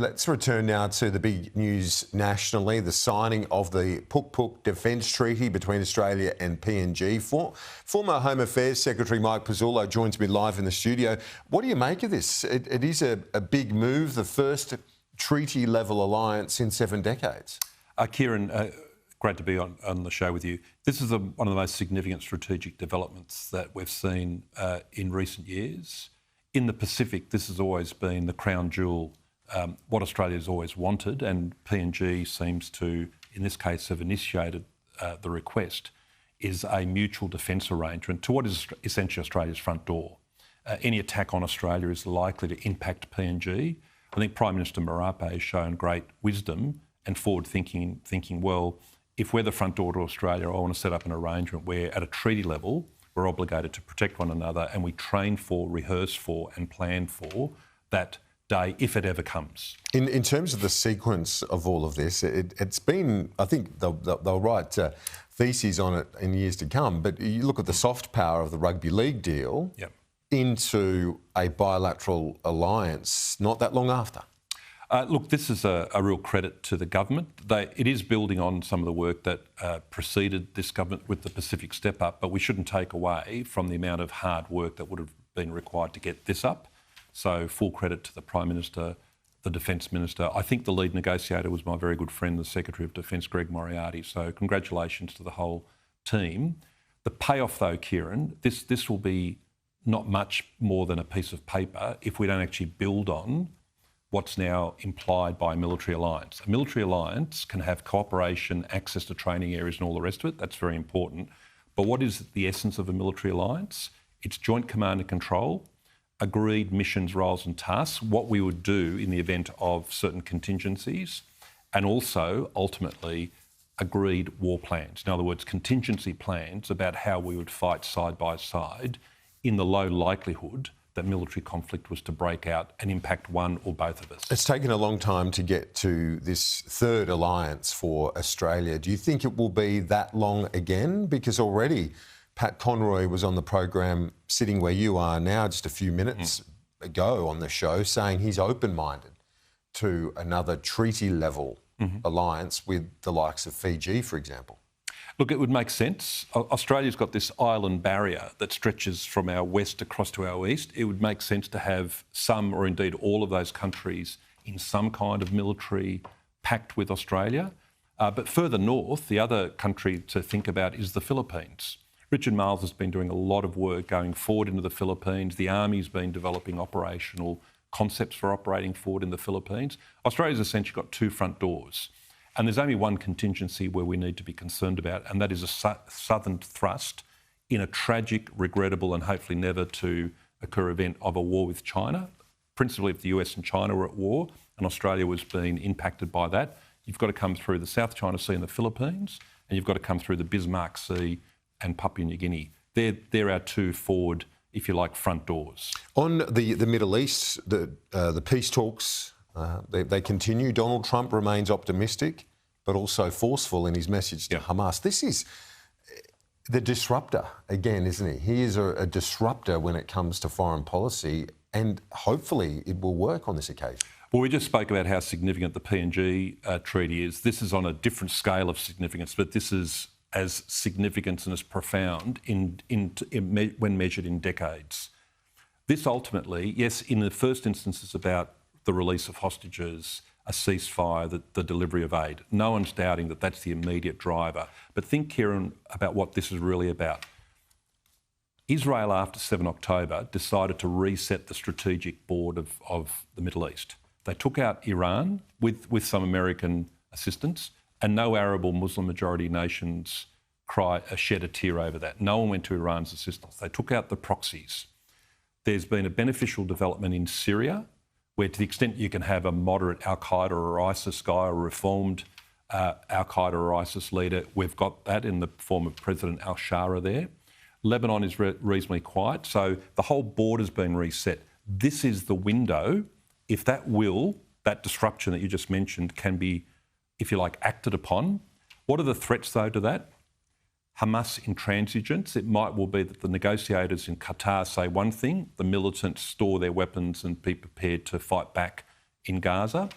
Let's return now to the big news nationally, the signing of the Puk Defence Treaty between Australia and PNG. Former Home Affairs Secretary Mike Pezzullo joins me live in the studio. What do you make of this? It is a big move, the first treaty-level alliance in 7 decades. Kieran, great to be on the show with you. This is one of the most significant strategic developments that we've seen in recent years. In the Pacific, this has always been the crown jewel, what Australia's always wanted, and PNG seems to, in this case, have initiated the request, is a mutual defence arrangement to what is essentially Australia's front door. Any attack on Australia is likely to impact PNG. I think Prime Minister Marape has shown great wisdom and forward thinking, well, if we're the front door to Australia, I want to set up an arrangement where at a treaty level, we're obligated to protect one another and we train for, rehearse for and plan for that day if it ever comes. In terms of the sequence of all of this, it's been, I think they'll write theses on it in years to come, but you look at the soft power of the rugby league deal into a bilateral alliance not that long after. Look, this is a real credit to the government. It is building on some of the work that preceded this government with the Pacific Step Up, but we shouldn't take away from the amount of hard work that would have been required to get this up. So full credit to the Prime Minister, the Defence Minister. I think the lead negotiator was my very good friend, the Secretary of Defence, Greg Moriarty. So congratulations to the whole team. The payoff, though, Kieran, this will be not much more than a piece of paper if we don't actually build on what's now implied by a military alliance. A military alliance can have cooperation, access to training areas and all the rest of it. That's very important. But what is the essence of a military alliance? It's joint command and control, agreed missions, roles and tasks, what we would do in the event of certain contingencies, and also, ultimately, agreed war plans. In other words, contingency plans about how we would fight side by side in the low likelihood that military conflict was to break out and impact one or both of us. It's taken a long time to get to this third alliance for Australia. Do you think it will be that long again? Because already Pat Conroy was on the program sitting where you are now just a few minutes ago on the show saying he's open-minded to another treaty-level alliance with the likes of Fiji, for example. Look, it would make sense. Australia's got this island barrier that stretches from our west across to our east. It would make sense to have some, or indeed all of those countries, in some kind of military pact with Australia. But further north, the other country to think about is the Philippines. Richard Marles has been doing a lot of work going forward into the Philippines. The Army's been developing operational concepts for operating forward in the Philippines. Australia's essentially got 2 front doors. And there's only one contingency where we need to be concerned about, and that is a southern thrust in a tragic, regrettable and hopefully never to occur event of a war with China. Principally if the US and China were at war and Australia was being impacted by that, you've got to come through the South China Sea and the Philippines, and you've got to come through the Bismarck Sea and Papua New Guinea. They're our 2 forward, if you like, front doors. On the Middle East, the peace talks, they continue. Donald Trump remains optimistic, but also forceful in his message to Hamas. This is the disruptor again, isn't he? He is a disruptor when it comes to foreign policy, and hopefully it will work on this occasion. Well, we just spoke about how significant the PNG treaty is. This is on a different scale of significance, but this is as significant and as profound when measured in decades. This ultimately, yes, in the first instance is about the release of hostages, a ceasefire, the delivery of aid. No one's doubting that that's the immediate driver. But think, Kieran, about what this is really about. Israel, after 7 October, decided to reset the strategic board of the Middle East. They took out Iran with some American assistance, and no Arab or Muslim majority nations shed a tear over that. No one went to Iran's assistance. They took out the proxies. There's been a beneficial development in Syria, where to the extent you can have a moderate Al-Qaeda or ISIS guy or a reformed Al-Qaeda or ISIS leader, we've got that in the form of President al-Shara there. Lebanon is reasonably quiet, so the whole border's been reset. This is the window, if that disruption that you just mentioned can be, if you like, acted upon. What are the threats, though, to that? Hamas intransigence. It might well be that the negotiators in Qatar say one thing, the militants store their weapons and be prepared to fight back in Gaza.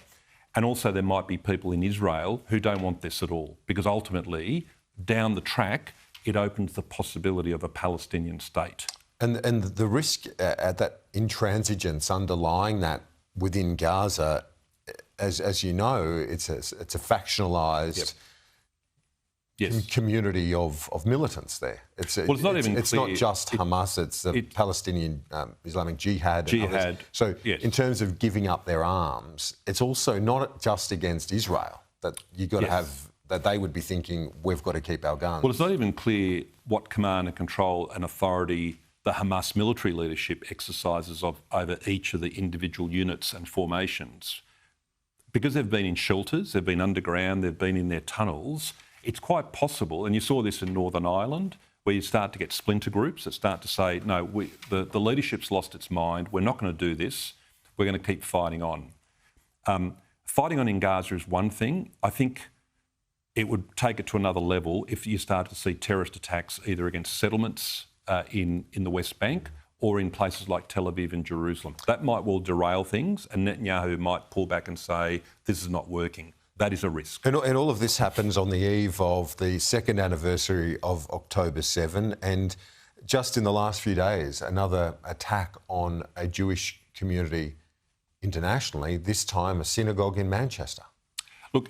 And also there might be people in Israel who don't want this at all, because ultimately, down the track, it opens the possibility of a Palestinian state. And the risk at that intransigence underlying that within Gaza, as you know, it's a factionalised community of militants there. It's not just Hamas, it's the Palestinian Islamic Jihad. So in terms of giving up their arms, it's also not just against Israel that you've got to have, that they would be thinking, we've got to keep our guns. Well, it's not even clear what command and control and authority the Hamas military leadership exercises over each of the individual units and formations. Because they've been in shelters, they've been underground, they've been in their tunnels, it's quite possible, and you saw this in Northern Ireland, where you start to get splinter groups that start to say, no, the leadership's lost its mind, we're not going to do this, we're going to keep fighting on. Fighting on in Gaza is one thing. I think it would take it to another level if you start to see terrorist attacks either against settlements in the West Bank or in places like Tel Aviv and Jerusalem. That might well derail things, and Netanyahu might pull back and say, this is not working. That is a risk. And all of this happens on the eve of the second anniversary of October 7, and just in the last few days, another attack on a Jewish community internationally, this time a synagogue in Manchester. Look,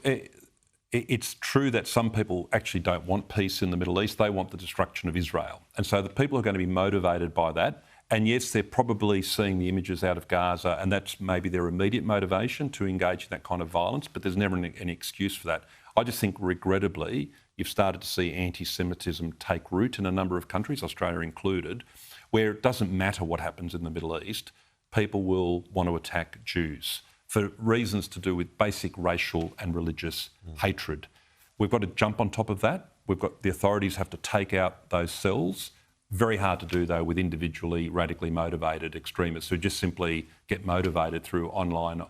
it's true that some people actually don't want peace in the Middle East. They want the destruction of Israel. And so the people are going to be motivated by that. And yes, they're probably seeing the images out of Gaza, and that's maybe their immediate motivation to engage in that kind of violence, but there's never any excuse for that. I just think, regrettably, you've started to see anti-Semitism take root in a number of countries, Australia included, where it doesn't matter what happens in the Middle East, people will want to attack Jews for reasons to do with basic racial and religious hatred. We've got to jump on top of that. The authorities have to take out those cells. Very hard to do, though, with individually radically motivated extremists who just simply get motivated through online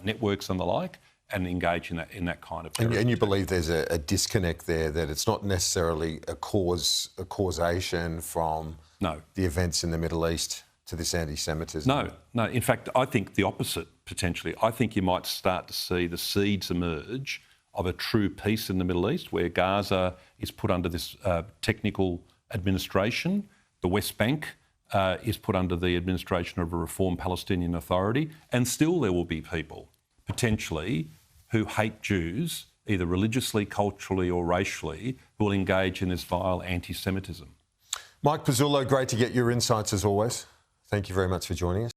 networks and the like and engage in that kind of terrorism. And you believe there's a disconnect there, that it's not necessarily a causation from the events in the Middle East to this anti-Semitism? No. In fact, I think the opposite, potentially. I think you might start to see the seeds emerge of a true peace in the Middle East, where Gaza is put under this technical administration. The West Bank is put under the administration of a reformed Palestinian Authority, and still there will be people, potentially, who hate Jews, either religiously, culturally or racially, who will engage in this vile anti-Semitism. Mike Pezzullo, great to get your insights as always. Thank you very much for joining us.